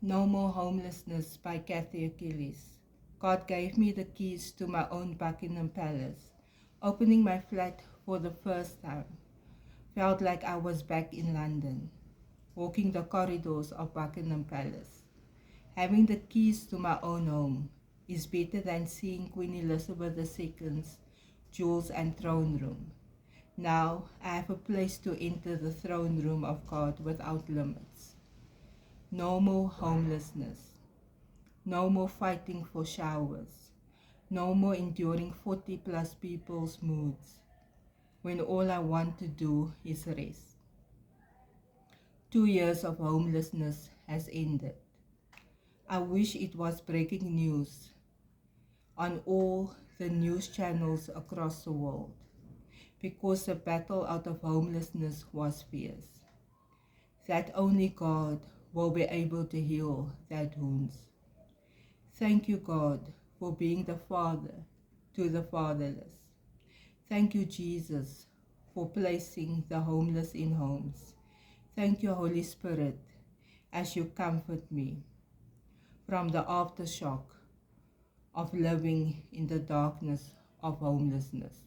No More Homelessness by Kathy Achilles. God gave me the keys to my own Buckingham Palace. Opening my flat for the first time felt like I was back in London, walking the corridors of Buckingham Palace. Having the keys to my own home is better than seeing Queen Elizabeth II's jewels and throne room. Now I have a place to enter the throne room of God without limits. No more homelessness. No more fighting for showers. No more enduring 40 plus people's moods when all I want to do is rest. 2 years of homelessness has ended. I wish it was breaking news on all the news channels across the world because the battle out of homelessness was fierce. That only God will be able to heal that wounds. Thank you, God, for being the Father to the fatherless. Thank you, Jesus, for placing the homeless in homes. Thank you, Holy Spirit, as you comfort me from the aftershock of living in the darkness of homelessness.